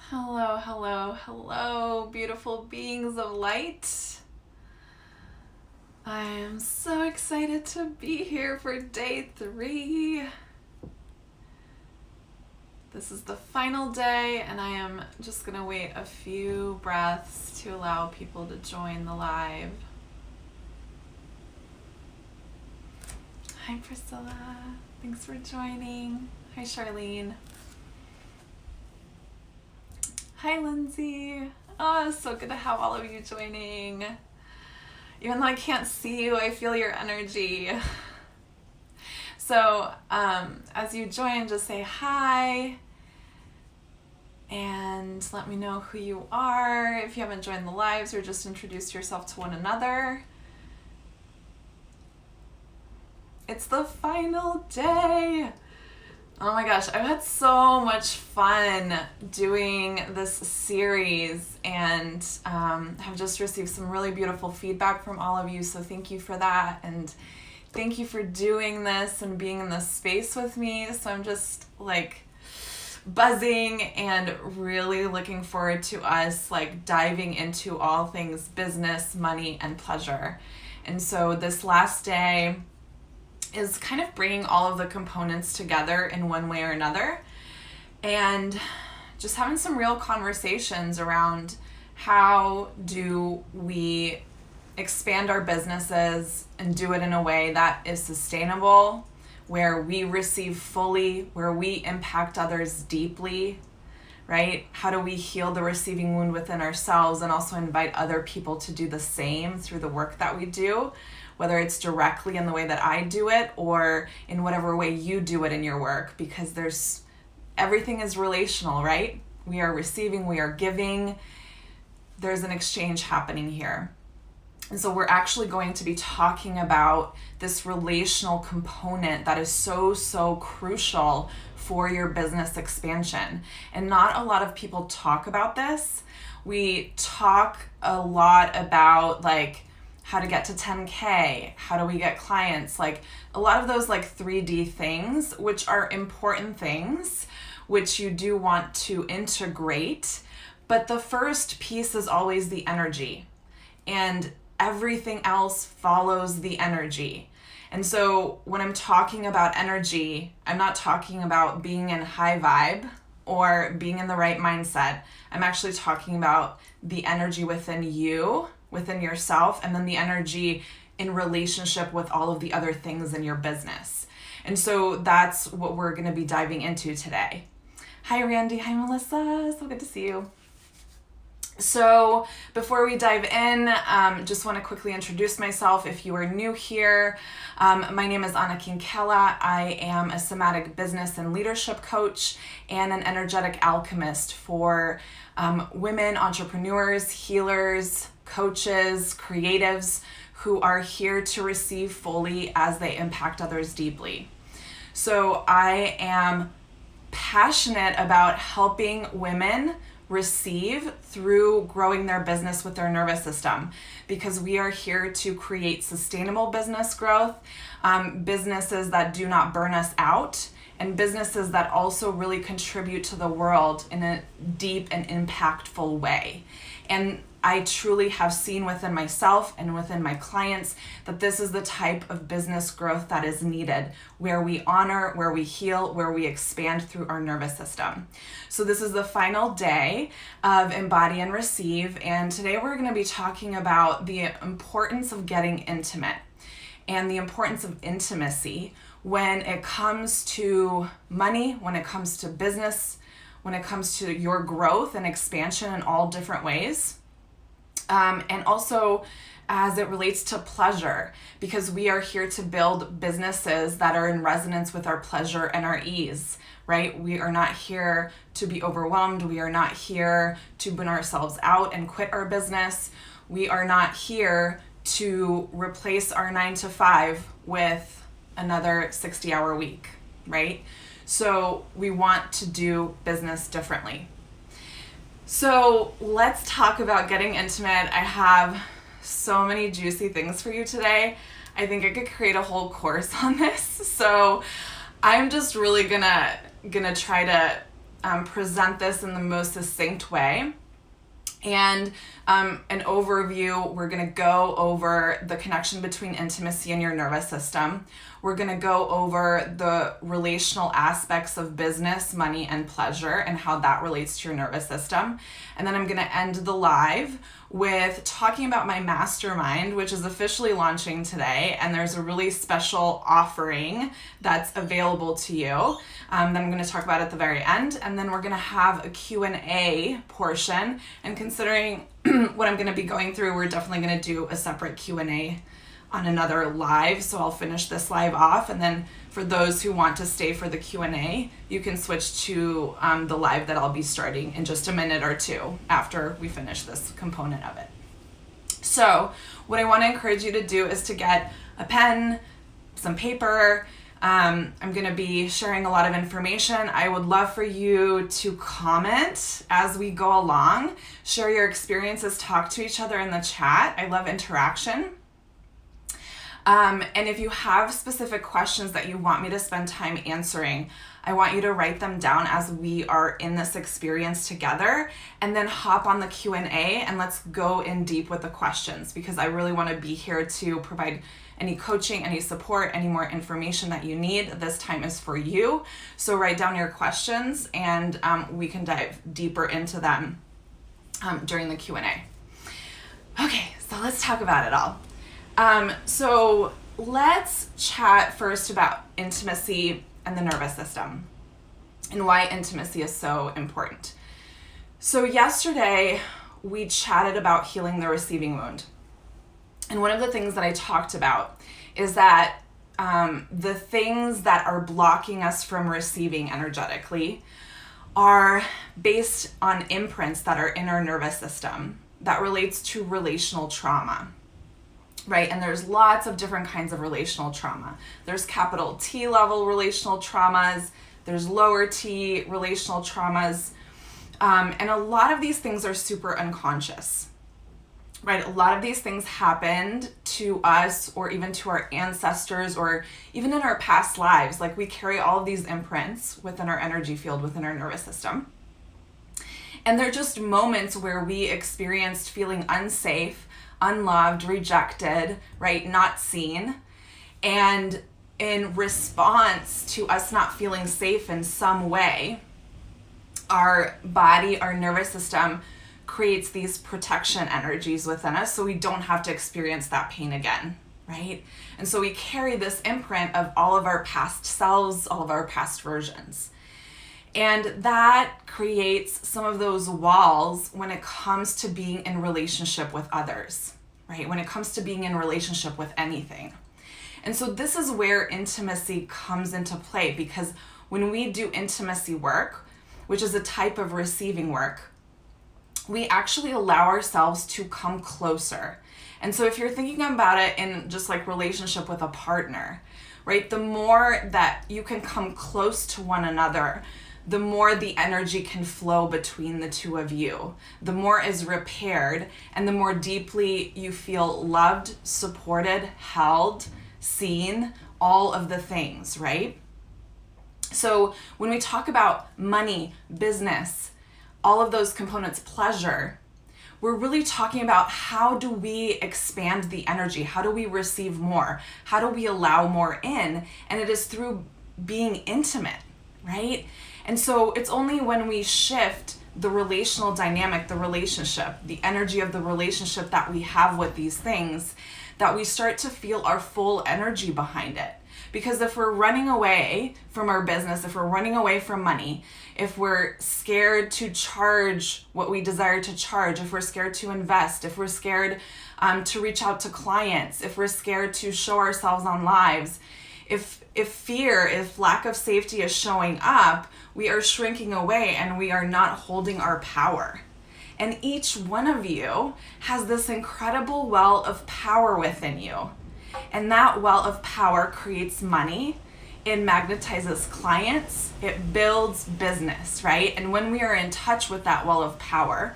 Hello, hello, hello, beautiful beings of light. I am so excited to be here for day 3. This is the final day, and I am just going to wait a few breaths to allow people to join the live. Hi, Priscilla. Thanks for joining. Hi, Charlene. Hi, Lindsay. Oh, it's so good to have all of you joining. Even though I can't see you, I feel your energy. So as you join, just say hi and let me know who you are. If you haven't joined the lives, or just introduce yourself to one another. It's the final day. Oh my gosh, I've had so much fun doing this series and have just received some really beautiful feedback from all of you, so thank you for that, and thank you for doing this and being in this space with me. So I'm just like buzzing and really looking forward to us like diving into all things business, money, and pleasure. And so this last day is kind of bringing all of the components together in one way or another, and just having some real conversations around how do we expand our businesses and do it in a way that is sustainable, where we receive fully, where we impact others deeply, right? How do we heal the receiving wound within ourselves and also invite other people to do the same through the work that we do, whether it's directly in the way that I do it or in whatever way you do it in your work, because everything is relational, right? We are receiving, we are giving. There's an exchange happening here. And so we're actually going to be talking about this relational component that is so crucial for your business expansion. And not a lot of people talk about this. We talk a lot about like how to get to 10K, how do we get clients, like a lot of those like 3D things, which are important things, which you do want to integrate. But the first piece is always the energy, and everything else follows the energy. And so when I'm talking about energy, I'm not talking about being in high vibe or being in the right mindset. I'm actually talking about the energy within you, within yourself, and then the energy in relationship with all of the other things in your business. And so that's what we're going to be diving into today. Hi, Randy. Hi, Melissa. So good to see you. So before we dive in, just want to quickly introduce myself if you are new here. My name is Anna Kinkela. I am a somatic business and leadership coach and an energetic alchemist for women, entrepreneurs, healers, coaches, creatives who are here to receive fully as they impact others deeply. So I am passionate about helping women receive through growing their business with their nervous system, because we are here to create sustainable business growth, businesses that do not burn us out, and businesses that also really contribute to the world in a deep and impactful way. And I truly have seen within myself and within my clients that this is the type of business growth that is needed, where we honor, where we heal, where we expand through our nervous system. So this is the final day of Embody and Receive, and today we're going to be talking about the importance of getting intimate and the importance of intimacy when it comes to money, when it comes to business, when it comes to your growth and expansion in all different ways. And also as it relates to pleasure, because we are here to build businesses that are in resonance with our pleasure and our ease, right? We are not here to be overwhelmed. We are not here to burn ourselves out and quit our business. We are not here to replace our 9-to-5 with another 60-hour week, right? So we want to do business differently. So let's talk about getting intimate. I have so many juicy things for you today. I think I could create a whole course on this. So I'm just really gonna try to present this in the most succinct way. And an overview, we're going to go over the connection between intimacy and your nervous system. We're going to go over the relational aspects of business, money, and pleasure and how that relates to your nervous system. And then I'm going to end the live with talking about my mastermind, which is officially launching today. And there's a really special offering that's available to you that I'm going to talk about at the very end. And then we're going to have a Q&A portion. And considering what I'm going to be going through, we're definitely going to do a separate Q&A on another live. So I'll finish this live off. And then for those who want to stay for the Q&A, you can switch to the live that I'll be starting in just a minute or two after we finish this component of it. So what I want to encourage you to do is to get a pen, some paper. I'm going to be sharing a lot of information. I would love for you to comment as we go along, share your experiences, talk to each other in the chat. I love interaction. And if you have specific questions that you want me to spend time answering, I want you to write them down as we are in this experience together, and then hop on the Q&A and let's go in deep with the questions, because I really want to be here to provide any coaching, any support, any more information that you need. This time is for you. So write down your questions and we can dive deeper into them during the Q&A. Okay, so let's talk about it all. So let's chat first about intimacy and the nervous system and why intimacy is so important. So yesterday we chatted about healing the receiving wound. And one of the things that I talked about is that the things that are blocking us from receiving energetically are based on imprints that are in our nervous system that relates to relational trauma. Right? And there's lots of different kinds of relational trauma. There's capital T level relational traumas. There's lower T relational traumas. And a lot of these things are super unconscious, right? A lot of these things happened to us or even to our ancestors or even in our past lives. Like we carry all of these imprints within our energy field, within our nervous system. And they're just moments where we experienced feeling unsafe, unloved, rejected, right? Not seen. And in response to us not feeling safe in some way, our body, our nervous system creates these protection energies within us so we don't have to experience that pain again, right? And so we carry this imprint of all of our past selves, all of our past versions. And that creates some of those walls when it comes to being in relationship with others, right? When it comes to being in relationship with anything. And so this is where intimacy comes into play, because when we do intimacy work, which is a type of receiving work, we actually allow ourselves to come closer. And so if you're thinking about it in just like relationship with a partner, right? The more that you can come close to one another, the more the energy can flow between the two of you. The more is repaired, and the more deeply you feel loved, supported, held, seen, all of the things, right? So when we talk about money, business, all of those components, pleasure, we're really talking about how do we expand the energy? How do we receive more? How do we allow more in? And it is through being intimate, right? And so it's only when we shift the relational dynamic, the relationship, the energy of the relationship that we have with these things, that we start to feel our full energy behind it. Because if we're running away from our business, if we're running away from money, if we're scared to charge what we desire to charge, if we're scared to invest, if we're scared to reach out to clients, if we're scared to show ourselves on lives, if fear, if lack of safety is showing up, we are shrinking away and we are not holding our power. And each one of you has this incredible well of power within you. And that well of power creates money. It magnetizes clients. It builds business, right? And when we are in touch with that well of power,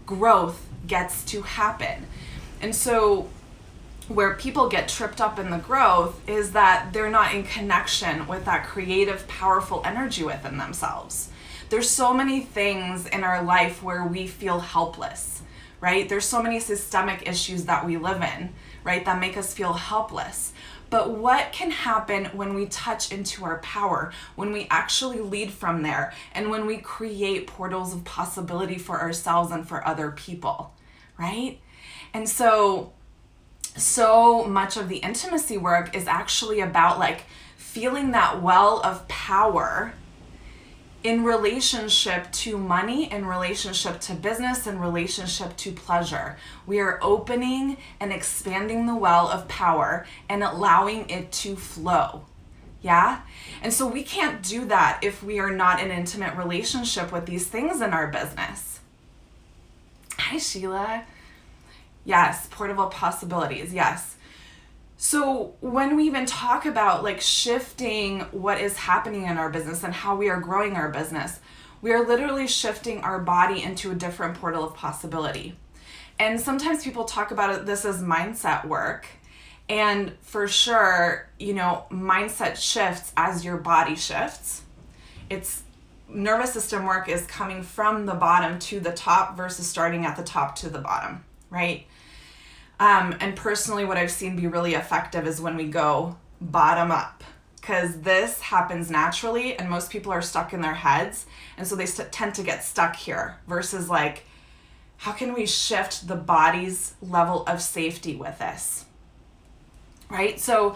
growth gets to happen. And so where people get tripped up in the growth is that they're not in connection with that creative, powerful energy within themselves. There's so many things in our life where we feel helpless, right? There's so many systemic issues that we live in, right, that make us feel helpless. But what can happen when we touch into our power, when we actually lead from there, and when we create portals of possibility for ourselves and for other people, right? And so much of the intimacy work is actually about like feeling that well of power in relationship to money, in relationship to business, in relationship to pleasure. We are opening and expanding the well of power and allowing it to flow. Yeah? And so we can't do that if we are not in intimate relationship with these things in our business. Hi, Sheila. Yes, portable possibilities. Yes. So when we even talk about like shifting what is happening in our business and how we are growing our business, we are literally shifting our body into a different portal of possibility. And sometimes people talk about this as mindset work. And for sure, mindset shifts as your body shifts. It's nervous system work is coming from the bottom to the top versus starting at the top to the bottom, right? And personally, what I've seen be really effective is when we go bottom up, because this happens naturally and most people are stuck in their heads. And so they tend to get stuck here versus like, how can we shift the body's level of safety with this, right? So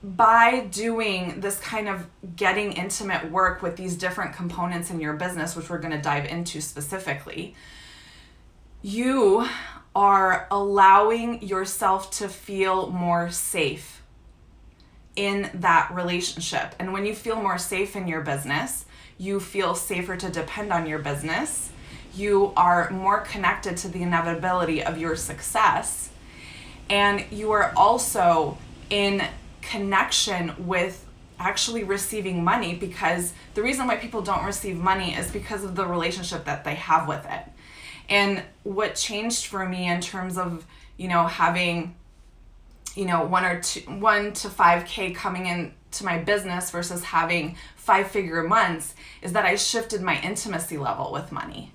by doing this kind of getting intimate work with these different components in your business, which we're going to dive into specifically, you are allowing yourself to feel more safe in that relationship. And when you feel more safe in your business, you feel safer to depend on your business. You are more connected to the inevitability of your success. And you are also in connection with actually receiving money, because the reason why people don't receive money is because of the relationship that they have with it. And what changed for me in terms of, having, 1 to 5K coming into my business versus having 5-figure months is that I shifted my intimacy level with money.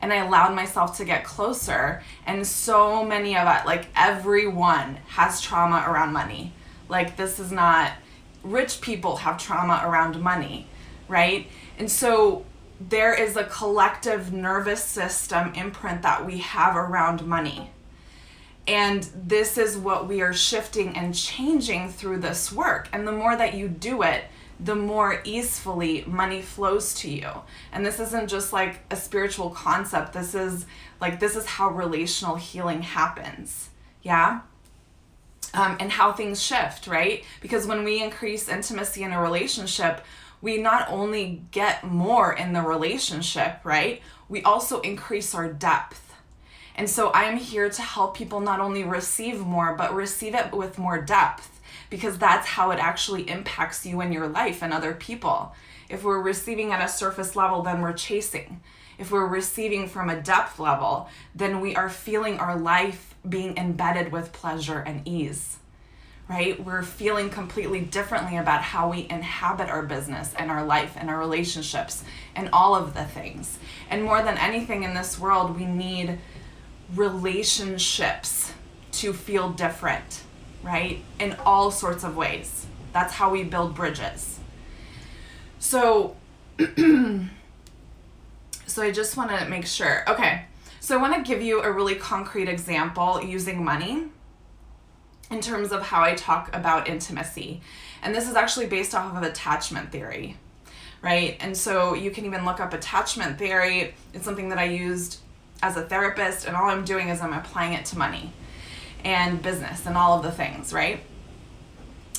And I allowed myself to get closer. And so many of us, like everyone has trauma around money. Like this is not, rich people have trauma around money, right? And so there is a collective nervous system imprint that we have around money. And this is what we are shifting and changing through this work. And the more that you do it, the more easily money flows to you. And this isn't just like a spiritual concept. This is how relational healing happens. Yeah? And how things shift, right? Because when we increase intimacy in a relationship, we not only get more in the relationship, right? We also increase our depth. And so I'm here to help people not only receive more, but receive it with more depth, because that's how it actually impacts you in your life and other people. If we're receiving at a surface level, then we're chasing. If we're receiving from a depth level, then we are feeling our life being embedded with pleasure and ease. Right? We're feeling completely differently about how we inhabit our business and our life and our relationships and all of the things. And more than anything in this world, we need relationships to feel different, right? In all sorts of ways. That's how we build bridges. So I just want to make sure. Okay. So I want to give you a really concrete example using money in terms of how I talk about intimacy. And this is actually based off of attachment theory, right? And so you can even look up attachment theory. It's something that I used as a therapist, and all I'm doing is I'm applying it to money and business and all of the things, right?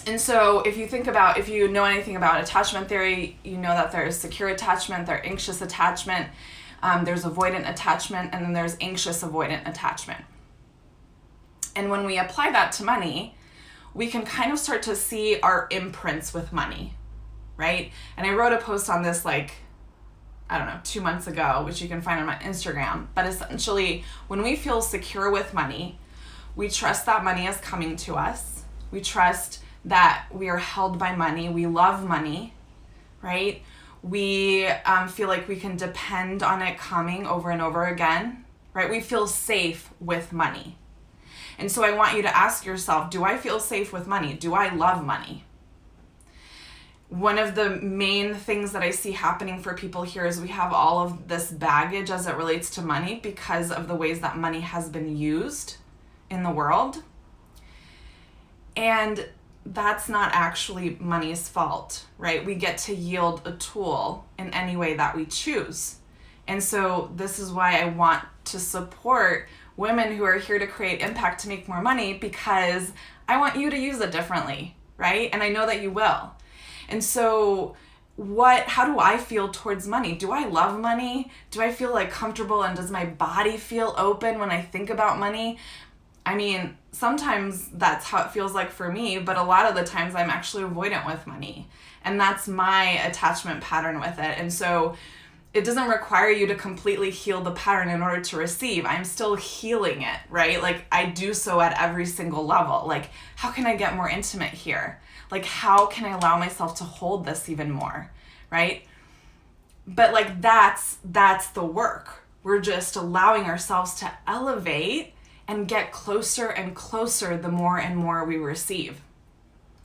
And so if you know anything about attachment theory, you know that there's secure attachment, there's anxious attachment, there's avoidant attachment, and then there's anxious avoidant attachment. And when we apply that to money, we can kind of start to see our imprints with money, right? And I wrote a post on this 2 months ago, which you can find on my Instagram. But essentially, when we feel secure with money, we trust that money is coming to us. We trust that we are held by money. We love money, right? We feel like we can depend on it coming over and over again, right? We feel safe with money. And so I want you to ask yourself, do I feel safe with money? Do I love money? One of the main things that I see happening for people here is we have all of this baggage as it relates to money because of the ways that money has been used in the world. And that's not actually money's fault, right? We get to yield a tool in any way that we choose. And so this is why I want to support women who are here to create impact to make more money, because I want you to use it differently, right? And I know that you will. And so how do I feel towards money? Do I love money? Do I feel like comfortable, and does my body feel open when I think about money? I mean, sometimes that's how it feels like for me, but a lot of the times I'm actually avoidant with money. And that's my attachment pattern with it. And so it doesn't require you to completely heal the pattern in order to receive. I'm still healing it, right? Like I do so at every single level. Like, how can I get more intimate here? Like, how can I allow myself to hold this even more, right? But like, that's the work. We're just allowing ourselves to elevate and get closer and closer the more and more we receive.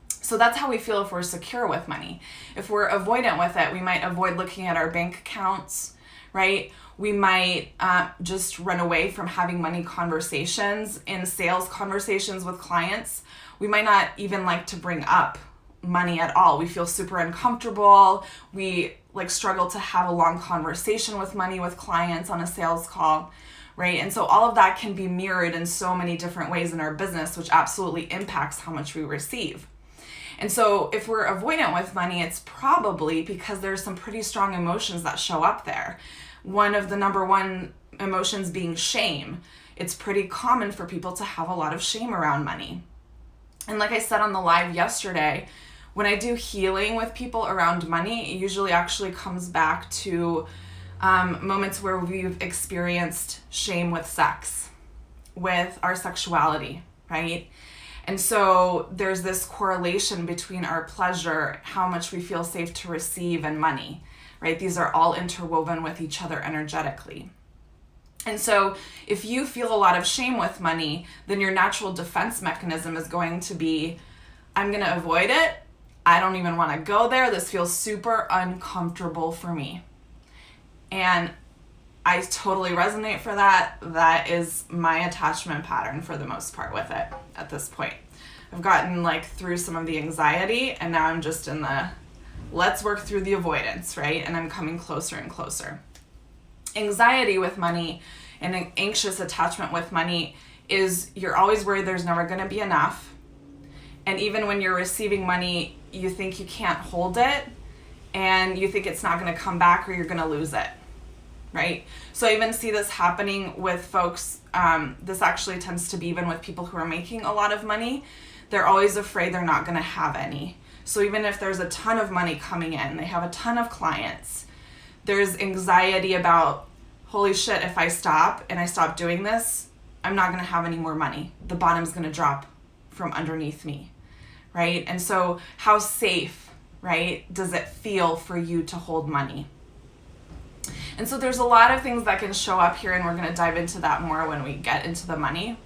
So that's how we feel if we're secure with money. If we're avoidant with it, we might avoid looking at our bank accounts, right? We might just run away from having money conversations in sales conversations with clients. We might not even like to bring up money at all. We feel super uncomfortable. We like struggle to have a long conversation with money with clients on a sales call, right? And so all of that can be mirrored in so many different ways in our business, which absolutely impacts how much we receive. And so if we're avoidant with money, it's probably because there's some pretty strong emotions that show up there. One of the number one emotions being shame. It's pretty common for people to have a lot of shame around money. And like I said on the live yesterday, when I do healing with people around money, it usually actually comes back to moments where we've experienced shame with sex, with our sexuality, right? And so there's this correlation between our pleasure, how much we feel safe to receive, and money, right? These are all interwoven with each other energetically. And so if you feel a lot of shame with money, then your natural defense mechanism is going to be, I'm going to avoid it. I don't even want to go there. This feels super uncomfortable for me. And I totally resonate for that. That is my attachment pattern for the most part with it at this point. I've gotten like through some of the anxiety, and now I'm just in the let's work through the avoidance, right? And I'm coming closer and closer. Anxiety with money and an anxious attachment with money is you're always worried there's never going to be enough. And even when you're receiving money, you think you can't hold it, and you think it's not going to come back, or you're going to lose it. Right? So I even see this happening with folks. This actually tends to be even with people who are making a lot of money. They're always afraid they're not going to have any. So even if there's a ton of money coming in, they have a ton of clients, there's anxiety about, holy shit, if I stop and I stop doing this, I'm not going to have any more money. The bottom's going to drop from underneath me, right? And so how safe, right, does it feel for you to hold money? And so there's a lot of things that can show up here, and we're going to dive into that more when we get into the money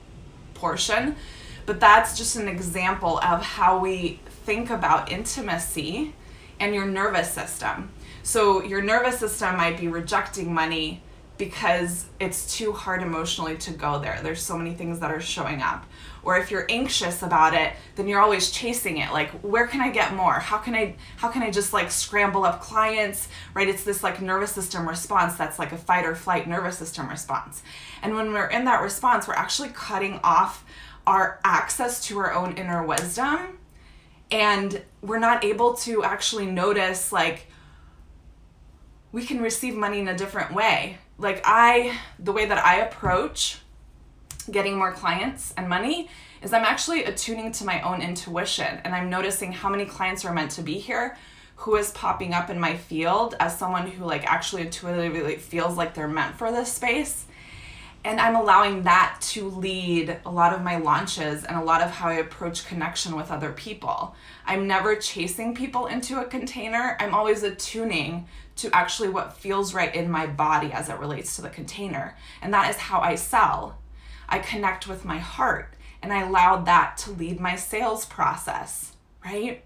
portion. But that's just an example of how we think about intimacy and your nervous system. So your nervous system might be rejecting money because it's too hard emotionally to go there. There's so many things that are showing up. Or if you're anxious about it, then you're always chasing it. Like, where can I get more? How can I just like scramble up clients, right? It's this like nervous system response that's like a fight or flight nervous system response. And when we're in that response, we're actually cutting off our access to our own inner wisdom. And we're not able to actually notice, like, we can receive money in a different way. Like the way that I approach getting more clients and money is I'm actually attuning to my own intuition, and I'm noticing how many clients are meant to be here, who is popping up in my field as someone who like actually intuitively feels like they're meant for this space. And I'm allowing that to lead a lot of my launches and a lot of how I approach connection with other people. I'm never chasing people into a container. I'm always attuning to actually what feels right in my body as it relates to the container. And that is how I sell. I connect with my heart, and I allow that to lead my sales process, right?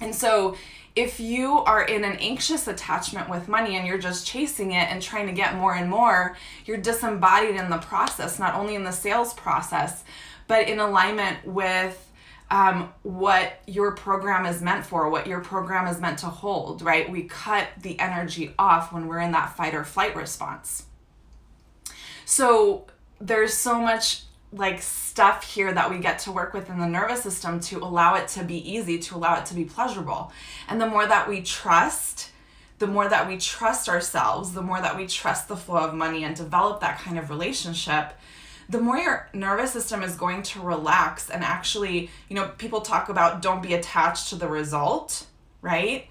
And so if you are in an anxious attachment with money and you're just chasing it and trying to get more and more, you're disembodied in the process, not only in the sales process, but in alignment with what your program is meant for, what your program is meant to hold, right? We cut the energy off when we're in that fight or flight response. So there's so much like stuff here that we get to work with in the nervous system to allow it to be easy, to allow it to be pleasurable. And the more that we trust ourselves, the more that we trust the flow of money and develop that kind of relationship, the more your nervous system is going to relax. And actually, people talk about don't be attached to the result, right?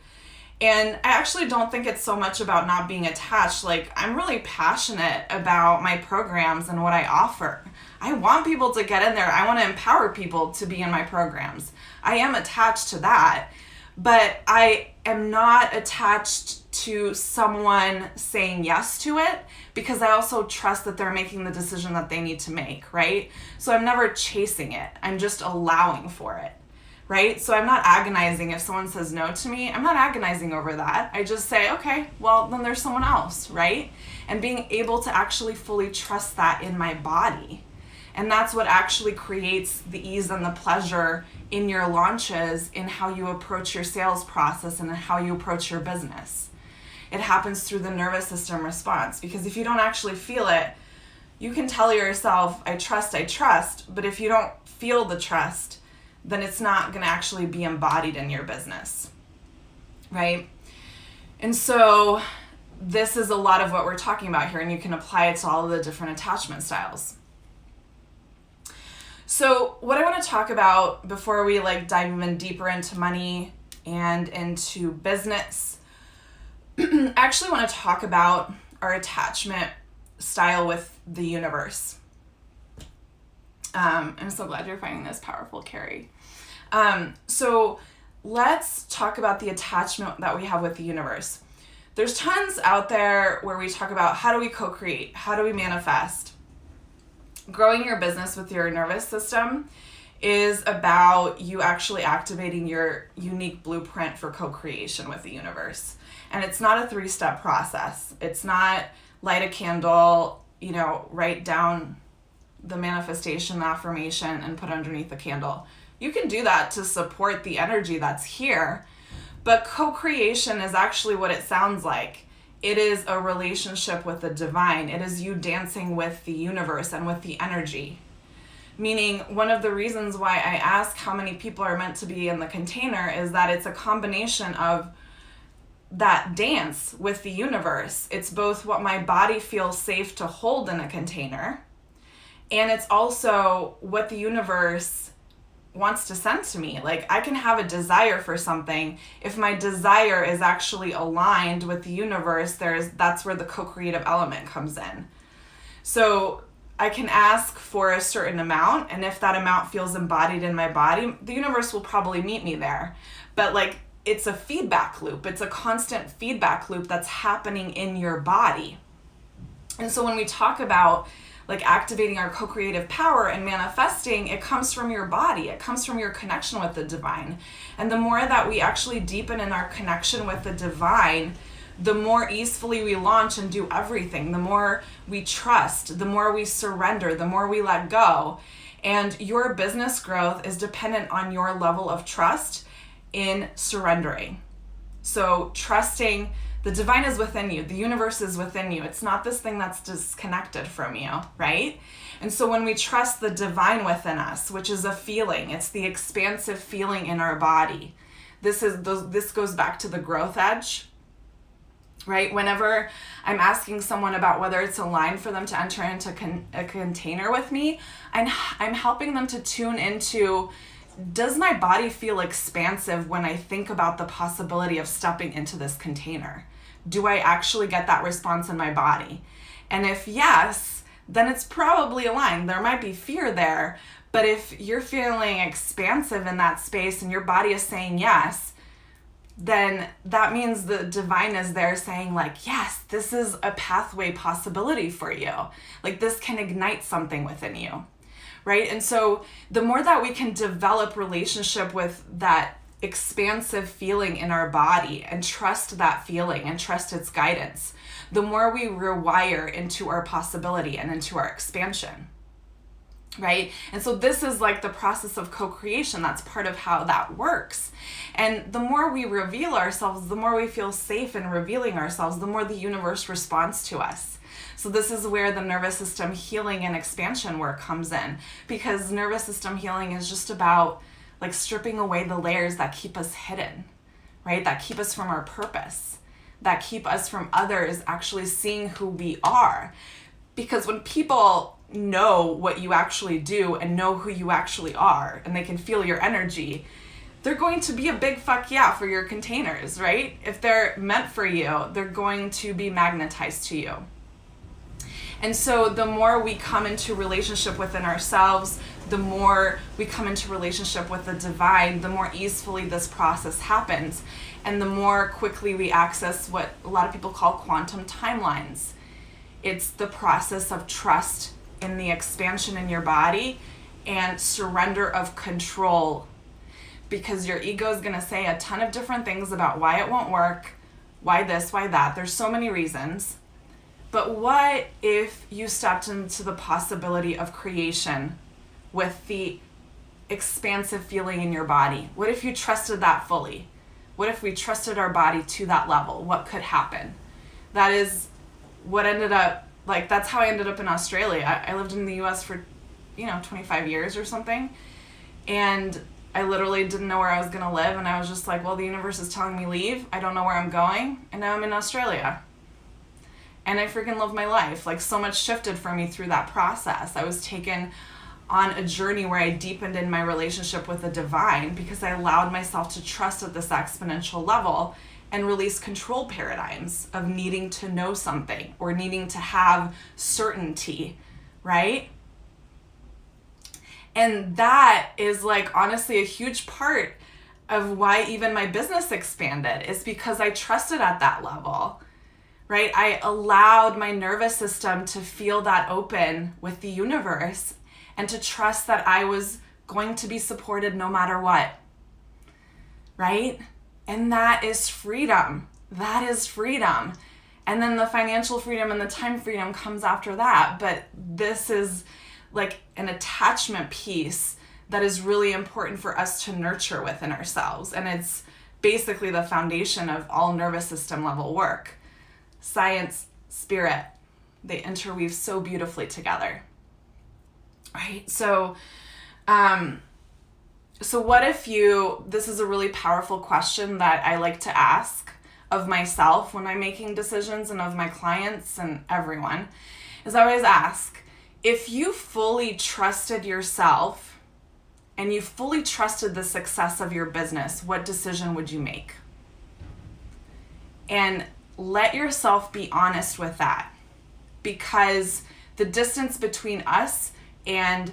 And I actually don't think it's so much about not being attached. Like, I'm really passionate about my programs and what I offer. I want people to get in there. I want to empower people to be in my programs. I am attached to that, but I am not attached to someone saying yes to it, because I also trust that they're making the decision that they need to make, right? So I'm never chasing it. I'm just allowing for it, right? So I'm not agonizing if someone says no to me. I'm not agonizing over that. I just say, okay, well, then there's someone else, right? And being able to actually fully trust that in my body. And that's what actually creates the ease and the pleasure in your launches, in how you approach your sales process and how you approach your business. It happens through the nervous system response, because if you don't actually feel it, you can tell yourself, I trust, but if you don't feel the trust, then it's not going to actually be embodied in your business, right? And so this is a lot of what we're talking about here, and you can apply it to all of the different attachment styles. So what I want to talk about before we dive even deeper into money and into business, I actually want to talk about our attachment style with the universe. I'm so glad you're finding this powerful, Carrie. So let's talk about the attachment that we have with the universe. There's tons out there where we talk about how do we co-create, how do we manifest. Growing your business with your nervous system is about you actually activating your unique blueprint for co-creation with the universe. And it's not a 3-step process. It's not light a candle, write down the manifestation, the affirmation, and put underneath the candle. You can do that to support the energy that's here, but co-creation is actually what it sounds like. It is a relationship with the divine. It is you dancing with the universe and with the energy. Meaning, one of the reasons why I ask how many people are meant to be in the container is that it's a combination of that dance with the universe. It's both what my body feels safe to hold in a container, and it's also what the universe wants to send to me. I can have a desire for something. If my desire is actually aligned with the universe, that's where the co-creative element comes in. So I can ask for a certain amount, and if that amount feels embodied in my body, the universe will probably meet me there. But it's a feedback loop. It's a constant feedback loop that's happening in your body. And so when we talk about activating our co-creative power and manifesting, it comes from your body. It comes from your connection with the divine. And the more that we actually deepen in our connection with the divine, the more easily we launch and do everything. The more we trust, the more we surrender, the more we let go. And your business growth is dependent on your level of trust in surrendering. So trusting the divine is within you. The universe is within you. It's not this thing that's disconnected from you, right? And so when we trust the divine within us, which is a feeling, it's the expansive feeling in our body. This goes back to the growth edge, right? Whenever I'm asking someone about whether it's aligned for them to enter into a container with me, I'm helping them to tune into, does my body feel expansive when I think about the possibility of stepping into this container? Do I actually get that response in my body? And if yes, then it's probably aligned. There might be fear there, but if you're feeling expansive in that space and your body is saying yes, then that means the divine is there saying like, yes, this is a pathway possibility for you. Like this can ignite something within you, right? And so the more that we can develop relationship with that expansive feeling in our body and trust that feeling and trust its guidance, the more we rewire into our possibility and into our expansion, right? And so this is like the process of co-creation. That's part of how that works. And the more we reveal ourselves, the more we feel safe in revealing ourselves, the more the universe responds to us. So this is where the nervous system healing and expansion work comes in, because nervous system healing is just about like stripping away the layers that keep us hidden, right? That keep us from our purpose, that keep us from others actually seeing who we are. Because when people know what you actually do and know who you actually are, and they can feel your energy, they're going to be a big fuck yeah for your containers, right? If they're meant for you, they're going to be magnetized to you. And so the more we come into relationship within ourselves, the more we come into relationship with the divine, the more easily this process happens. And the more quickly we access what a lot of people call quantum timelines. It's the process of trust in the expansion in your body and surrender of control. Because your ego is going to say a ton of different things about why it won't work, why this, why that. There's so many reasons. But what if you stepped into the possibility of creation with the expansive feeling in your body? What if you trusted that fully? What if we trusted our body to that level? What could happen? That is what ended up, like, that's how I ended up in Australia. I lived in the US for, 25 years or something. And I literally didn't know where I was going to live. And I was just like, well, the universe is telling me leave. I don't know where I'm going. And now I'm in Australia. And I freaking love my life. Like, so much shifted for me through that process. I was taken on a journey where I deepened in my relationship with the divine because I allowed myself to trust at this exponential level and release control paradigms of needing to know something or needing to have certainty, right? And that is like honestly a huge part of why even my business expanded, is because I trusted at that level, right? I allowed my nervous system to feel that open with the universe and to trust that I was going to be supported no matter what, right? And that is freedom. That is freedom. And then the financial freedom and the time freedom comes after that. But this is like an attachment piece that is really important for us to nurture within ourselves. And it's basically the foundation of all nervous system level work. Science, spirit, they interweave so beautifully together. Right? So what if this is a really powerful question that I like to ask of myself when I'm making decisions and of my clients and everyone, is I always ask, if you fully trusted yourself and you fully trusted the success of your business, what decision would you make? And let yourself be honest with that, because the distance between us and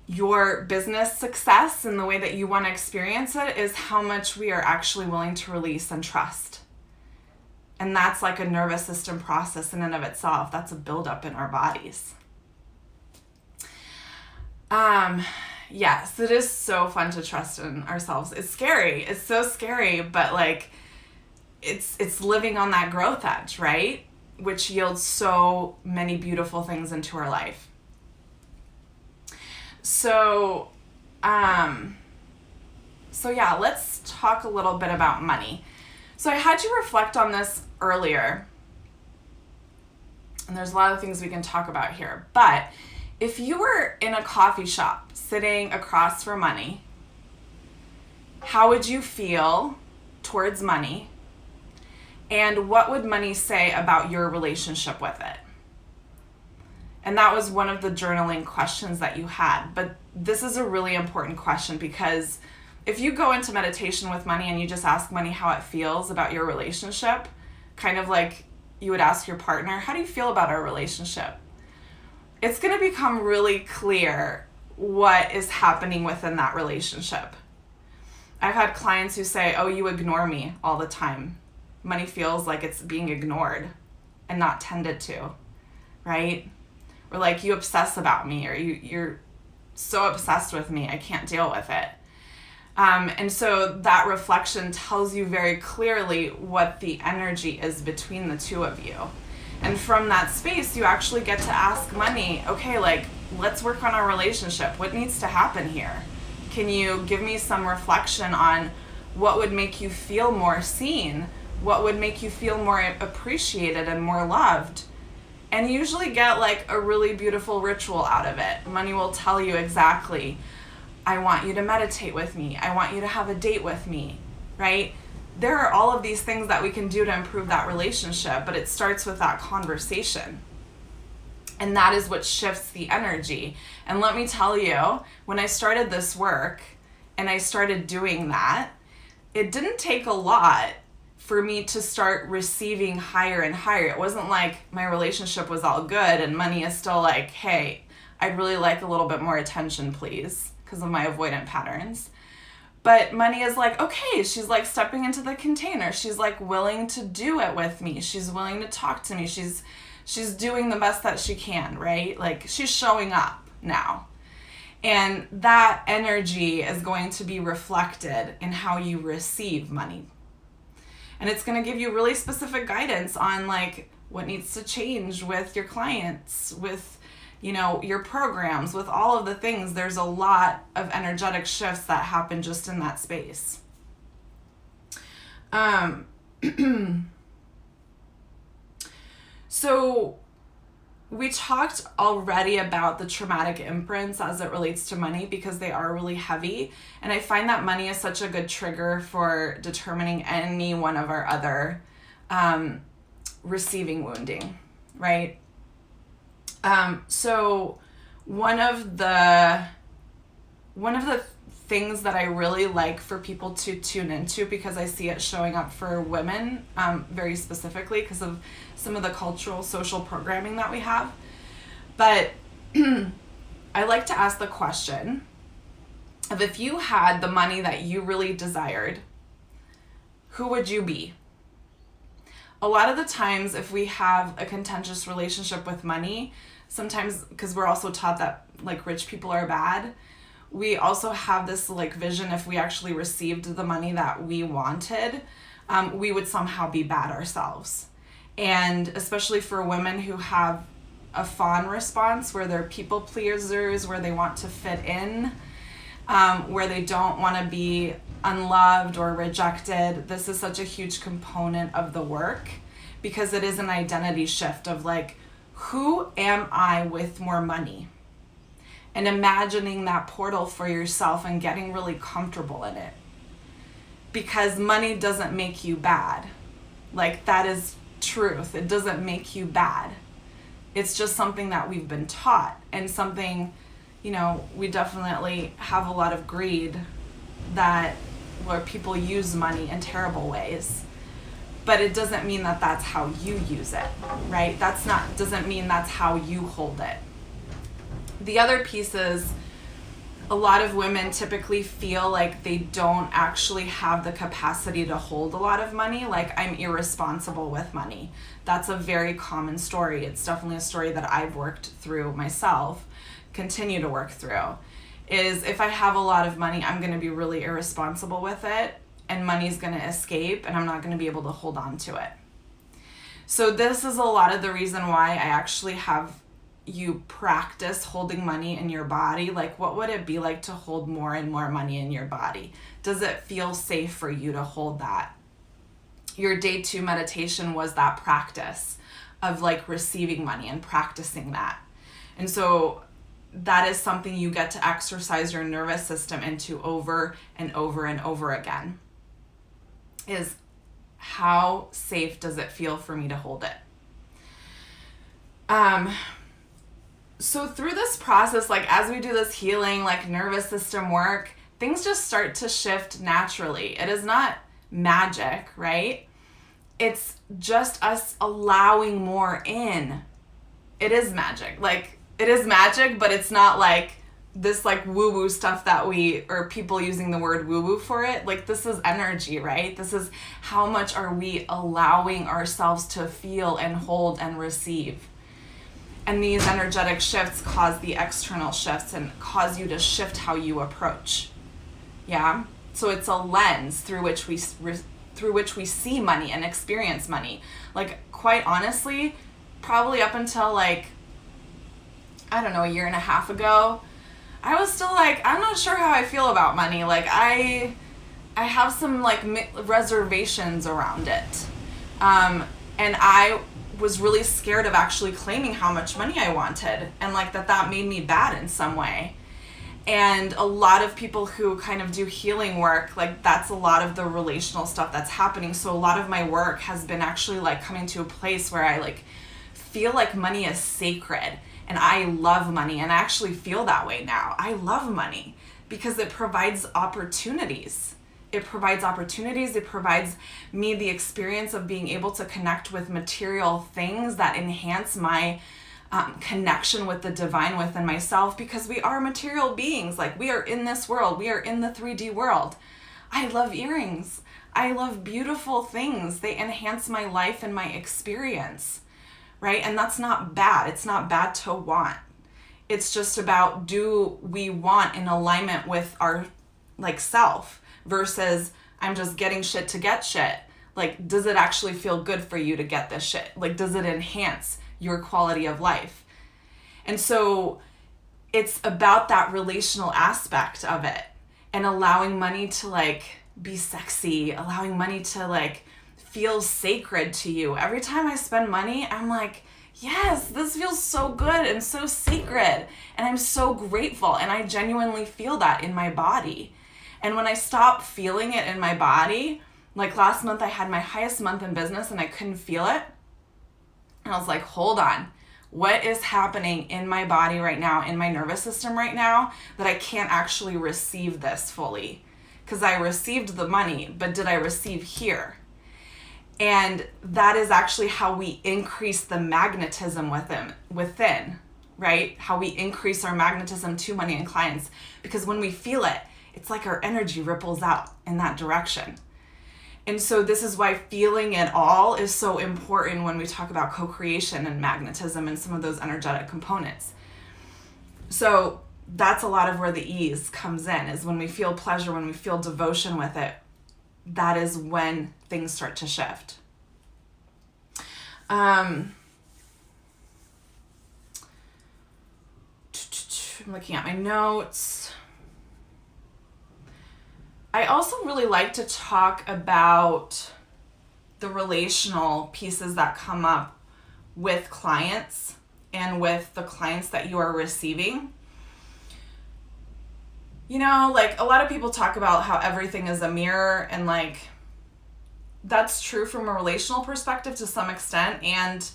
your business success and the way that you want to experience it is how much we are actually willing to release and trust. And that's like a nervous system process in and of itself. That's a buildup in our bodies. Yes, it is so fun to trust in ourselves. It's scary. It's so scary, but like it's living on that growth edge, right? Which yields so many beautiful things into our life. So yeah, let's talk a little bit about money. So I had you reflect on this earlier, and there's a lot of things we can talk about here, but if you were in a coffee shop sitting across from money, how would you feel towards money? And what would money say about your relationship with it? And that was one of the journaling questions that you had. But this is a really important question, because if you go into meditation with money and you just ask money how it feels about your relationship, kind of like you would ask your partner, how do you feel about our relationship? it's going to become really clear what is happening within that relationship. I've had clients who say, oh, you ignore me all the time. Money feels like it's being ignored and not tended to, right? Or like, you obsess about me, or you're so obsessed with me, I can't deal with it. And so that reflection tells you very clearly what the energy is between the two of you. And from that space, you actually get to ask money, okay, like, let's work on our relationship. What needs to happen here? Can you give me some reflection on what would make you feel more seen? What would make you feel more appreciated and more loved? And you usually get like a really beautiful ritual out of it. Money will tell you exactly, I want you to meditate with me. I want you to have a date with me, right? There are all of these things that we can do to improve that relationship, but it starts with that conversation. And that is what shifts the energy. And let me tell you, when I started this work and I started doing that, it didn't take a lot for me to start receiving higher and higher. It wasn't like my relationship was all good and money is still like, hey, I'd really like a little bit more attention, please, because of my avoidant patterns. But money is like, okay, she's like stepping into the container. She's like willing to do it with me. She's willing to talk to me. She's doing the best that she can, right? Like, she's showing up now. And that energy is going to be reflected in how you receive money. And it's going to give you really specific guidance on like what needs to change with your clients, with, you know, your programs, with all of the things. There's a lot of energetic shifts that happen just in that space. So we talked already about the traumatic imprints as it relates to money because they are really heavy. And I find that money is such a good trigger for determining any one of our other receiving wounding, right? So one of the things that I really like for people to tune into, because I see it showing up for women very specifically because of some of the cultural, social programming that we have. But I like to ask the question of, if you had the money that you really desired, who would you be? A lot of the times, if we have a contentious relationship with money, sometimes because we're also taught that like rich people are bad, we also have this like vision, if we actually received the money that we wanted, we would somehow be bad ourselves. And especially for women who have a fawn response, where they're people pleasers, where they want to fit in, where they don't want to be unloved or rejected, this is such a huge component of the work, because it is an identity shift of like, who am I with more money? And imagining that portal for yourself and getting really comfortable in it. Because money doesn't make you bad. Like, that is truth. It doesn't make you bad. It's just something that we've been taught, and something, you know, we definitely have a lot of greed where people use money in terrible ways. But it doesn't mean that that's how you use it, right? Doesn't mean that's how you hold it. The other piece is, a lot of women typically feel like they don't actually have the capacity to hold a lot of money. Like, I'm irresponsible with money. That's a very common story. It's definitely a story that I've worked through myself, continue to work through, is if I have a lot of money, I'm going to be really irresponsible with it, and money's going to escape, and I'm not going to be able to hold on to it. So this is a lot of the reason why I actually have you practice holding money in your body. Like, what would it be like to hold more and more money in your body? Does it feel safe for you to hold that? Your day 2 meditation was that practice of like receiving money and practicing that. And so that is something you get to exercise your nervous system into over and over and over again, is how safe does it feel for me to hold it? So through this process, like as we do this healing, like nervous system work, things just start to shift naturally. It is not magic, right? It's just us allowing more in. It is magic. Like, it is magic, but it's not like this like woo-woo stuff that or people using the word woo-woo for it. Like, this is energy, right? This is how much are we allowing ourselves to feel and hold and receive. And these energetic shifts cause the external shifts and cause you to shift how you approach. Yeah? So it's a lens through which we see money and experience money. Like, quite honestly, probably up until like, I don't know, a year and a half ago, I was still like, I'm not sure how I feel about money. Like, I have some like reservations around it. And I was really scared of actually claiming how much money I wanted, and like that made me bad in some way. And a lot of people who kind of do healing work, like, that's a lot of the relational stuff that's happening. So a lot of my work has been actually like coming to a place where I like feel like money is sacred. And I love money, and I actually feel that way now. I love money because it provides opportunities. It provides me the experience of being able to connect with material things that enhance my connection with the divine within myself, because we are material beings. Like, we are in this world. We are in the 3D world. I love earrings. I love beautiful things. They enhance my life and my experience. Right? And that's not bad. It's not bad to want. It's just about, do we want in alignment with our like self versus I'm just getting shit to get shit. Like, does it actually feel good for you to get this shit? Like, does it enhance your quality of life? And so it's about that relational aspect of it, and allowing money to like be sexy, allowing money to like feels sacred to you. Every time I spend money, I'm like, yes, this feels so good and so sacred. And I'm so grateful. And I genuinely feel that in my body. And when I stop feeling it in my body, like last month I had my highest month in business and I couldn't feel it. And I was like, hold on. What is happening in my body right now, in my nervous system right now, that I can't actually receive this fully? Because I received the money, but did I receive here? And that is actually how we increase the magnetism within, right? How we increase our magnetism to money and clients. Because when we feel it, it's like our energy ripples out in that direction. And so this is why feeling it all is so important when we talk about co-creation and magnetism and some of those energetic components. So that's a lot of where the ease comes in, is when we feel pleasure, when we feel devotion with it. That is when things start to shift. I'm looking at my notes. I also really like to talk about the relational pieces that come up with clients and with the clients that you are receiving. You know, like, a lot of people talk about how everything is a mirror, and like, that's true from a relational perspective to some extent. And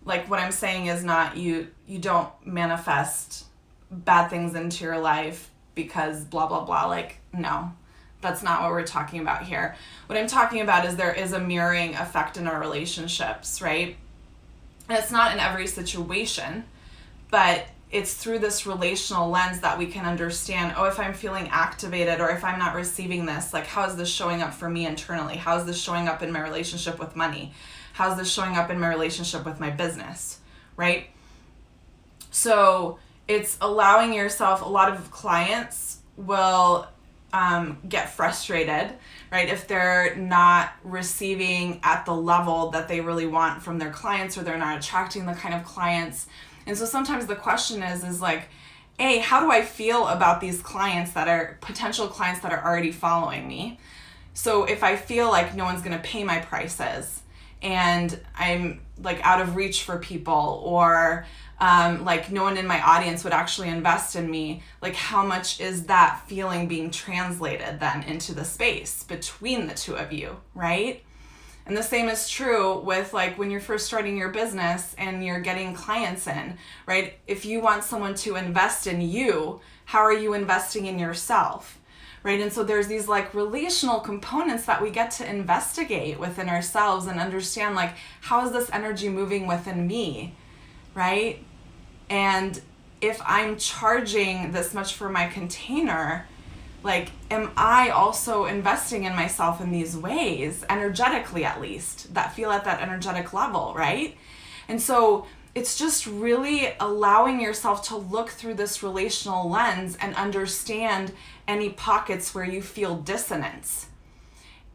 like, what I'm saying is not you don't manifest bad things into your life because blah, blah, blah. Like, no, that's not what we're talking about here. What I'm talking about is there is a mirroring effect in our relationships, right? And it's not in every situation, but it's through this relational lens that we can understand, oh, if I'm feeling activated or if I'm not receiving this, like, how is this showing up for me internally? How is this showing up in my relationship with money? How is this showing up in my relationship with my business, right? So it's allowing yourself, a lot of clients will get frustrated, right? If they're not receiving at the level that they really want from their clients, or they're not attracting the kind of clients. And so sometimes the question is like, hey, how do I feel about these clients that are potential clients that are already following me? So if I feel like no one's going to pay my prices and I'm like out of reach for people, or like no one in my audience would actually invest in me, like, how much is that feeling being translated then into the space between the two of you, right? And the same is true with like when you're first starting your business and you're getting clients in, right? If you want someone to invest in you, how are you investing in yourself, right? And so there's these like relational components that we get to investigate within ourselves and understand, like, how is this energy moving within me, right? And if I'm charging this much for my container, like, am I also investing in myself in these ways, energetically at least, that feel at that energetic level, right? And so it's just really allowing yourself to look through this relational lens and understand any pockets where you feel dissonance.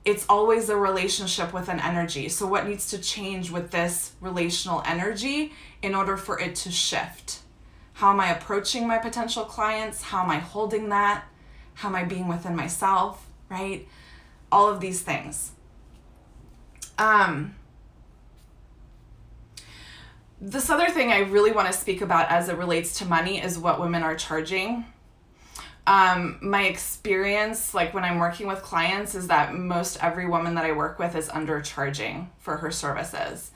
It's always a relationship with an energy. So what needs to change with this relational energy in order for it to shift? How am I approaching my potential clients? How am I holding that? How am I being within myself, right? All of these things. This other thing I really want to speak about as it relates to money is what women are charging. My experience, like when I'm working with clients, is that most every woman that I work with is undercharging for her services.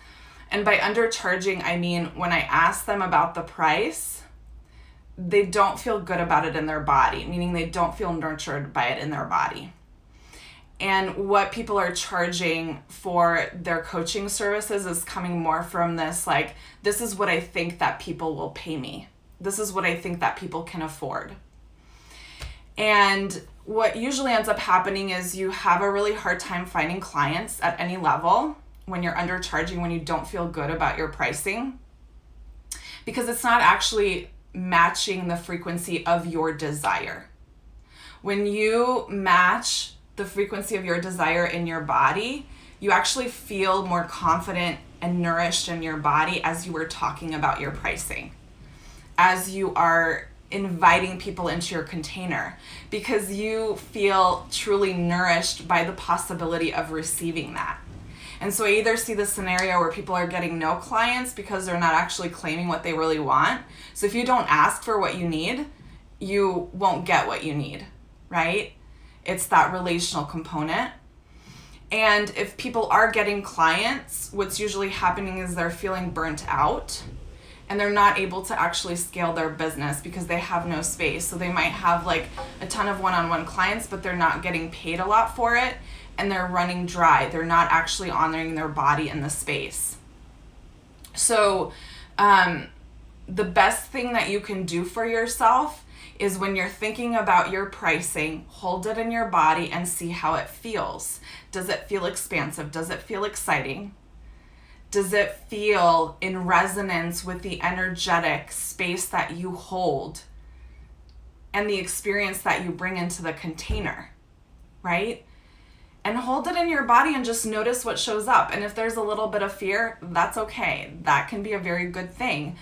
And by undercharging, I mean when I ask them about the price, they don't feel good about it in their body, meaning they don't feel nurtured by it in their body. And what people are charging for their coaching services is coming more from this, like, this is what I think that people will pay me. This is what I think that people can afford. And what usually ends up happening is you have a really hard time finding clients at any level when you're undercharging, when you don't feel good about your pricing, because it's not actually matching the frequency of your desire. When you match the frequency of your desire in your body, you actually feel more confident and nourished in your body as you were talking about your pricing, as you are inviting people into your container, because you feel truly nourished by the possibility of receiving that. And so I either see the scenario where people are getting no clients because they're not actually claiming what they really want. So if you don't ask for what you need, you won't get what you need, right? It's that relational component. And if people are getting clients, what's usually happening is they're feeling burnt out and they're not able to actually scale their business because they have no space. So they might have like a ton of one-on-one clients, but they're not getting paid a lot for it, and they're running dry. They're not actually honoring their body in the space. So the best thing that you can do for yourself is when you're thinking about your pricing, hold it in your body and see how it feels. Does it feel expansive? Does it feel exciting? Does it feel in resonance with the energetic space that you hold and the experience that you bring into the container, right? And hold it in your body and just notice what shows up. And if there's a little bit of fear, that's okay. That can be a very good thing.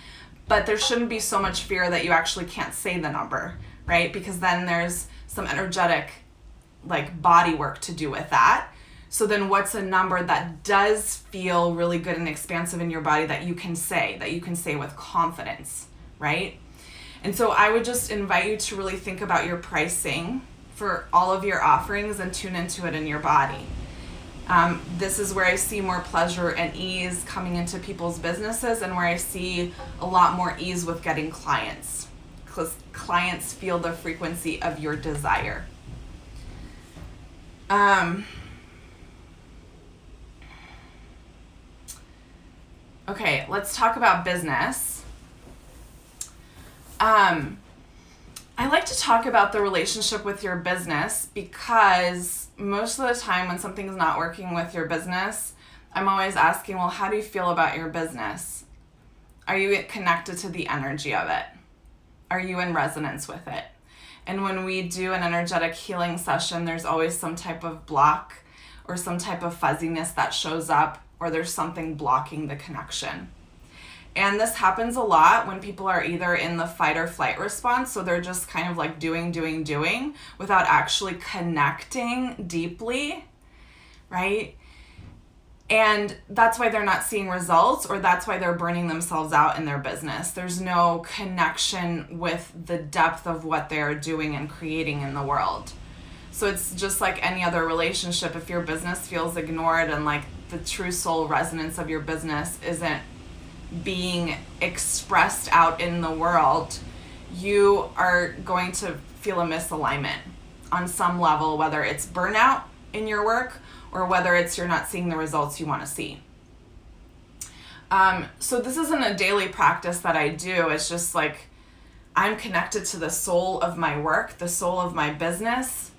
But there shouldn't be so much fear that you actually can't say the number, right? Because then there's some energetic, like, body work to do with that. So then what's a number that does feel really good and expansive in your body that you can say with confidence, right? And so I would just invite you to really think about your pricing for all of your offerings and tune into it in your body. This is where I see more pleasure and ease coming into people's businesses, and where I see a lot more ease with getting clients, because clients feel the frequency of your desire. Okay, let's talk about business. I like to talk about the relationship with your business because most of the time when something's not working with your business, I'm always asking, well, how do you feel about your business? Are you connected to the energy of it? Are you in resonance with it? And when we do an energetic healing session, there's always some type of block or some type of fuzziness that shows up, or there's something blocking the connection. And this happens a lot when people are either in the fight or flight response, so they're just kind of like doing without actually connecting deeply, right? And that's why they're not seeing results, or that's why they're burning themselves out in their business. There's no connection with the depth of what they're doing and creating in the world. So it's just like any other relationship. If your business feels ignored and like the true soul resonance of your business isn't being expressed out in the world, you are going to feel a misalignment on some level, whether it's burnout in your work or whether it's you're not seeing the results you want to see. So this isn't a daily practice that I do. It's just like I'm connected to the soul of my work, the soul of my business,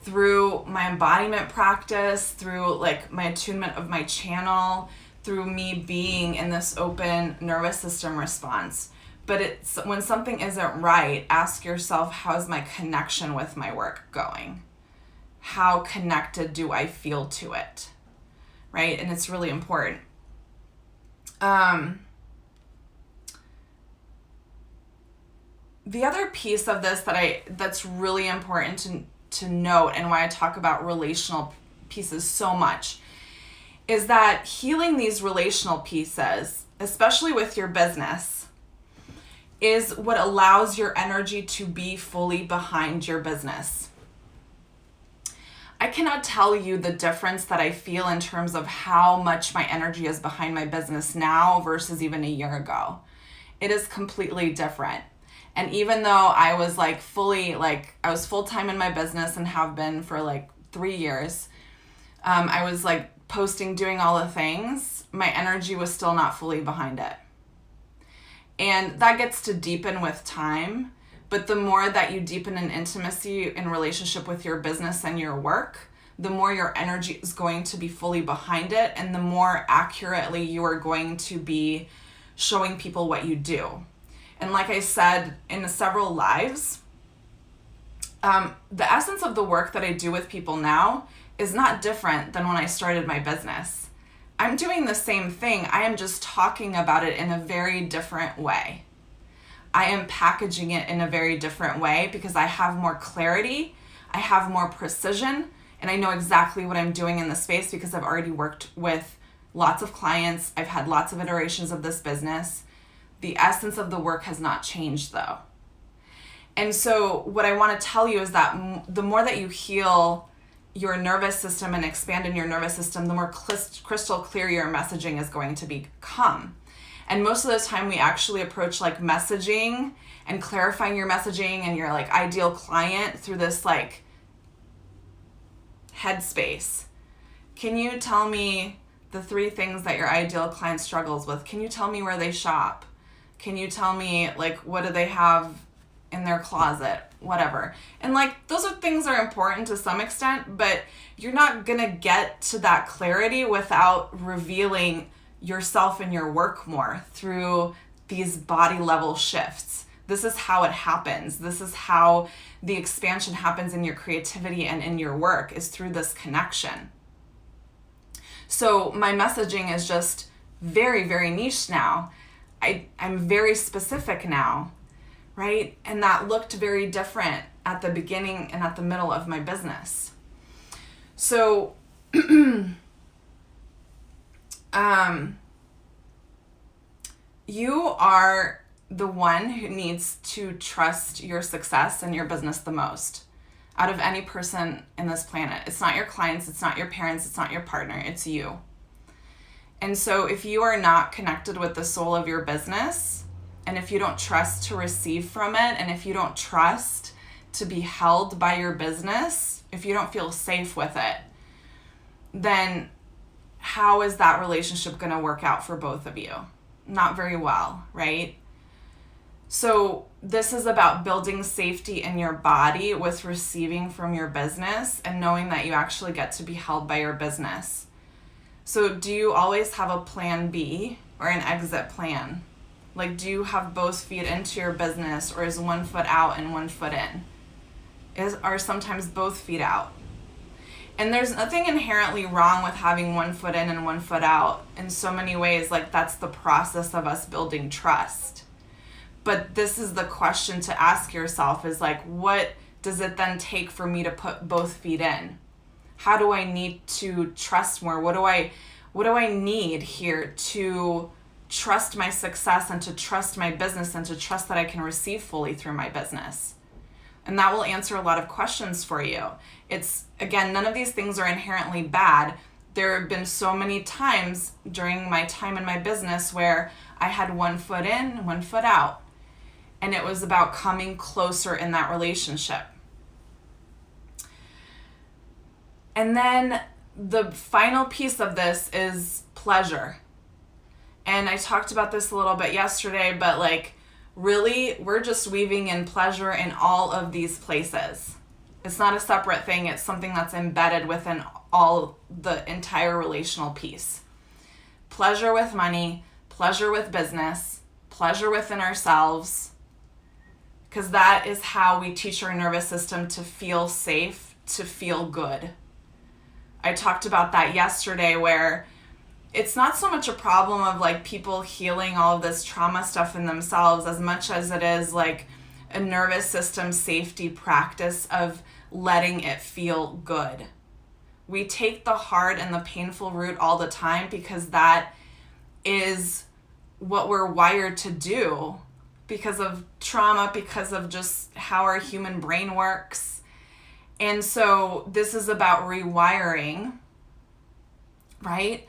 through my embodiment practice, through like my attunement of my channel, through me being in this open nervous system response. But it's when something isn't right, ask yourself, how's my connection with my work going? How connected do I feel to it? Right? And it's really important. The other piece of this that's really important to note, and why I talk about relational pieces so much, is that healing these relational pieces, especially with your business, is what allows your energy to be fully behind your business. I cannot tell you the difference that I feel in terms of how much my energy is behind my business now versus even a year ago. It is completely different. And even though I was I was full-time in my business and have been for like 3 years, I was like posting, doing all the things, my energy was still not fully behind it. And that gets to deepen with time. But the more that you deepen in intimacy in relationship with your business and your work, the more your energy is going to be fully behind it, and the more accurately you are going to be showing people what you do. And like I said in several lives, the essence of the work that I do with people now is not different than when I started my business. I'm doing the same thing. I am just talking about it in a very different way. I am packaging it in a very different way because I have more clarity, I have more precision, and I know exactly what I'm doing in the space because I've already worked with lots of clients. I've had lots of iterations of this business. The essence of the work has not changed though. And so what I want to tell you is that the more that you heal your nervous system and expand in your nervous system, the more crystal clear your messaging is going to become. And most of the time we actually approach like messaging and clarifying your messaging and your like ideal client through this like headspace. Can you tell me the 3 things that your ideal client struggles with? Can you tell me where they shop? Can you tell me like what do they have in their closet? Whatever. And like those things are important to some extent, but you're not gonna get to that clarity without revealing yourself and your work more through these body level shifts. This is how it happens. This is how the expansion happens in your creativity and in your work, is through this connection. So my messaging is just very, very niche now. I'm very specific now, right? And that looked very different at the beginning and at the middle of my business. So you are the one who needs to trust your success and your business the most out of any person in this planet. It's not your clients, it's not your parents, it's not your partner, it's you. And so if you are not connected with the soul of your business, and if you don't trust to receive from it, and if you don't trust to be held by your business, if you don't feel safe with it, then how is that relationship going to work out for both of you? Not very well, right? So this is about building safety in your body with receiving from your business and knowing that you actually get to be held by your business. So do you always have a plan B or an exit plan? Like, do you have both feet into your business, or is one foot out and one foot in? Are sometimes both feet out? And there's nothing inherently wrong with having one foot in and one foot out. In so many ways, like that's the process of us building trust. But this is the question to ask yourself, is like, what does it then take for me to put both feet in? How do I need to trust more? What do I need here to trust my success and to trust my business and to trust that I can receive fully through my business? And that will answer a lot of questions for you. It's, again, none of these things are inherently bad. There have been so many times during my time in my business where I had one foot in, one foot out. And it was about coming closer in that relationship. And then the final piece of this is pleasure. And I talked about this a little bit yesterday, but like really, we're just weaving in pleasure in all of these places. It's not a separate thing. It's something that's embedded within all the entire relational piece. Pleasure with money, pleasure with business, pleasure within ourselves, because that is how we teach our nervous system to feel safe, to feel good. I talked about that yesterday, where it's not so much a problem of like people healing all of this trauma stuff in themselves as much as it is like a nervous system safety practice of letting it feel good. We take the hard and the painful route all the time because that is what we're wired to do because of trauma, because of just how our human brain works. And so this is about rewiring, right?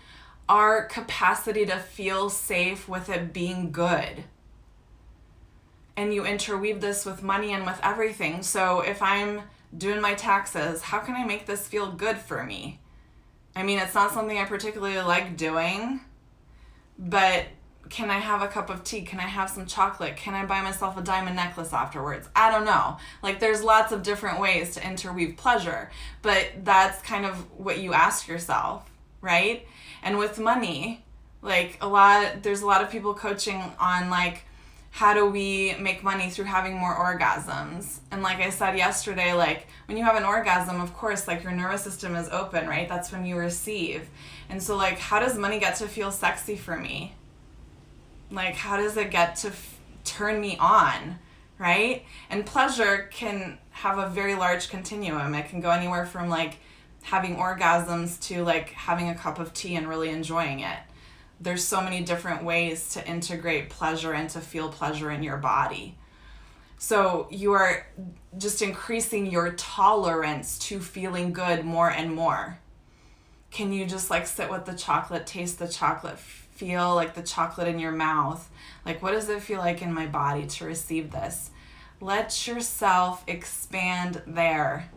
Our capacity to feel safe with it being good. And you interweave this with money and with everything. So if I'm doing my taxes, how can I make this feel good for me? I mean, it's not something I particularly like doing, but can I have a cup of tea? Can I have some chocolate? Can I buy myself a diamond necklace afterwards? I don't know. Like, there's lots of different ways to interweave pleasure, but that's kind of what you ask yourself, right? And with money, like there's a lot of people coaching on like, how do we make money through having more orgasms? And like I said yesterday, like when you have an orgasm, of course, like your nervous system is open, right? That's when you receive. And so like, how does money get to feel sexy for me? Like, how does it get to turn me on, right? And pleasure can have a very large continuum. It can go anywhere from like having orgasms to like having a cup of tea and really enjoying it. There's so many different ways to integrate pleasure and to feel pleasure in your body. So you are just increasing your tolerance to feeling good more and more. Can you just like sit with the chocolate, taste the chocolate, feel like the chocolate in your mouth? Like, what does it feel like in my body to receive this? Let yourself expand there.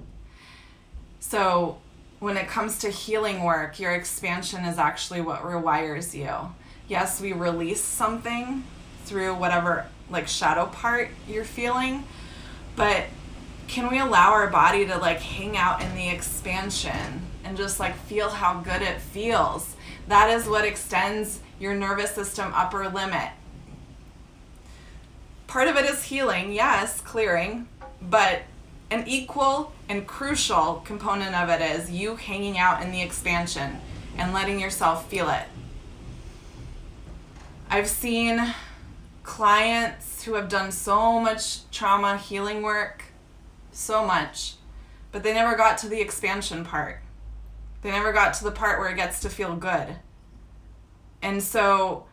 So when it comes to healing work, your expansion is actually what rewires you. Yes, we release something through whatever like shadow part you're feeling, but can we allow our body to like hang out in the expansion and just like feel how good it feels? That is what extends your nervous system upper limit. Part of it is healing, yes, clearing, but an equal and crucial component of it is you hanging out in the expansion and letting yourself feel it. I've seen clients who have done so much trauma healing work, so much, but they never got to the expansion part. They never got to the part where it gets to feel good. And so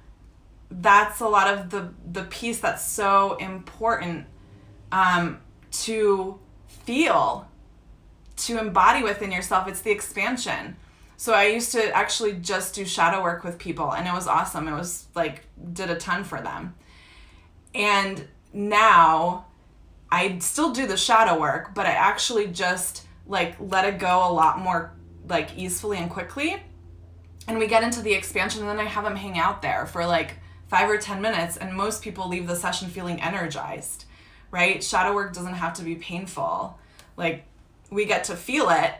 that's a lot of the piece that's so important to feel, to embody within yourself. It's the expansion. So I used to actually just do shadow work with people, and it was awesome. It was like, did a ton for them. And now I still do the shadow work, but I actually just like let it go a lot more like easily and quickly. And we get into the expansion, and then I have them hang out there for like 5 or 10 minutes, and most people leave the session feeling energized, right? Shadow work doesn't have to be painful. Like, we get to feel it,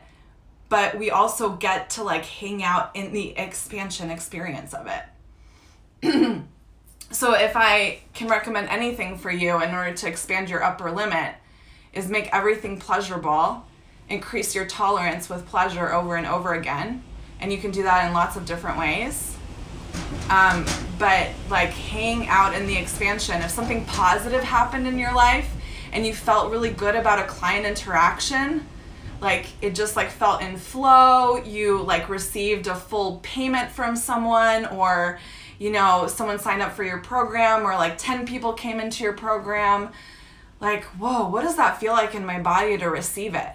but we also get to like hang out in the expansion experience of it. So if I can recommend anything for you in order to expand your upper limit, is make everything pleasurable, increase your tolerance with pleasure over and over again. And you can do that in lots of different ways. But like hang out in the expansion. If something positive happened in your life and you felt really good about a client interaction, like it just like felt in flow, you like received a full payment from someone, or you know, someone signed up for your program, or like 10 people came into your program, like, whoa, what does that feel like in my body to receive it?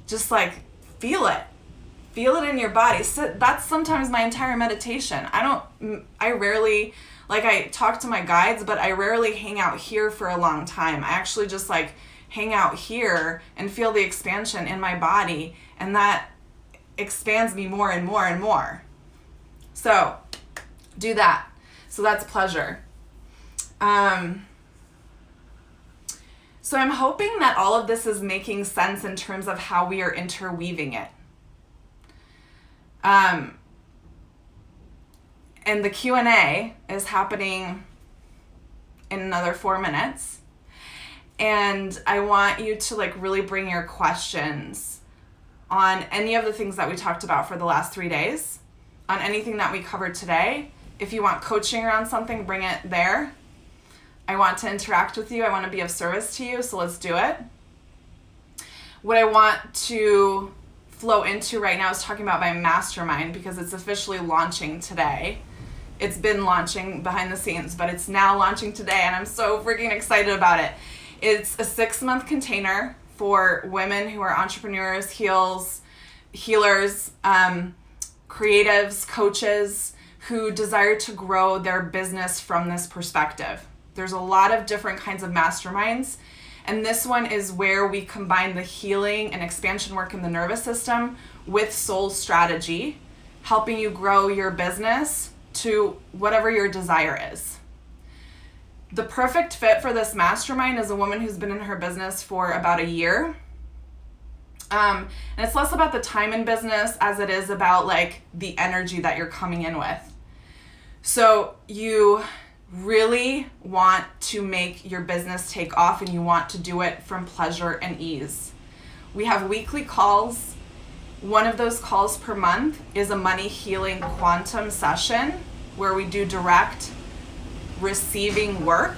Just like feel it. Feel it in your body. So that's sometimes my entire meditation. I rarely, like I talk to my guides, but I rarely hang out here for a long time. I actually just like hang out here and feel the expansion in my body, and that expands me more and more and more. So do that. So that's pleasure. So I'm hoping that all of this is making sense in terms of how we are interweaving it. And the Q&A is happening in another 4 minutes. And I want you to like really bring your questions on any of the things that we talked about for the last 3 days, on anything that we covered today. If you want coaching around something, bring it there. I want to interact with you. I want to be of service to you, so let's do it. What I want to flow into right now is talking about my mastermind, because it's officially launching today. It's been launching behind the scenes, but it's now launching today, and I'm so freaking excited about it. It's a 6-month container for women who are entrepreneurs, healers, creatives, coaches who desire to grow their business from this perspective. There's a lot of different kinds of masterminds, and this one is where we combine the healing and expansion work in the nervous system with soul strategy, helping you grow your business to whatever your desire is. The perfect fit for this mastermind is a woman who's been in her business for about a year. And it's less about the time in business as it is about like the energy that you're coming in with. So you really want to make your business take off, and you want to do it from pleasure and ease. We have weekly calls. One of those calls per month is a money healing quantum session where we do direct receiving work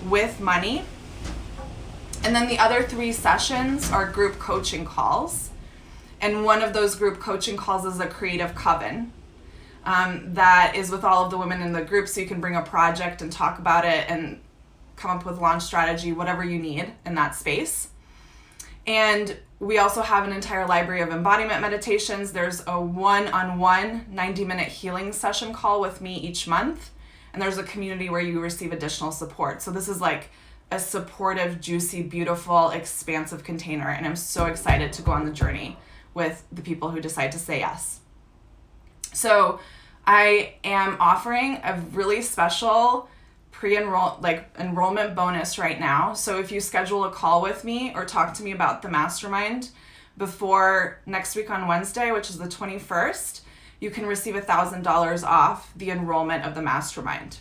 with money. And then the other 3 sessions are group coaching calls. And one of those group coaching calls is a creative coven. That is with all of the women in the group, so you can bring a project and talk about it and come up with launch strategy, whatever you need in that space. And we also have an entire library of embodiment meditations. There's a one-on-one 90-minute healing session call with me each month. And there's a community where you receive additional support. So this is like a supportive, juicy, beautiful, expansive container. And I'm so excited to go on the journey with the people who decide to say yes. So I am offering a really special enrollment bonus right now. So if you schedule a call with me or talk to me about the mastermind before next week on Wednesday, which is the 21st, you can receive $1,000 off the enrollment of the mastermind.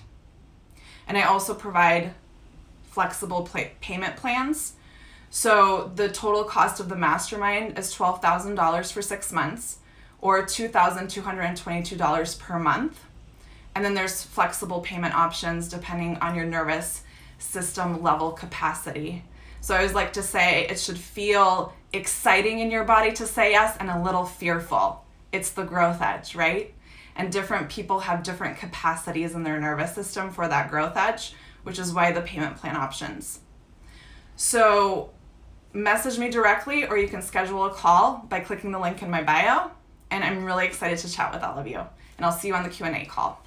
And I also provide flexible payment plans. So the total cost of the mastermind is $12,000 for 6 months, or $2,222 per month. And then there's flexible payment options depending on your nervous system level capacity. So I always like to say it should feel exciting in your body to say yes and a little fearful. It's the growth edge, right? And different people have different capacities in their nervous system for that growth edge, which is why the payment plan options. So message me directly, or you can schedule a call by clicking the link in my bio. And I'm really excited to chat with all of you. And I'll see you on the Q&A call.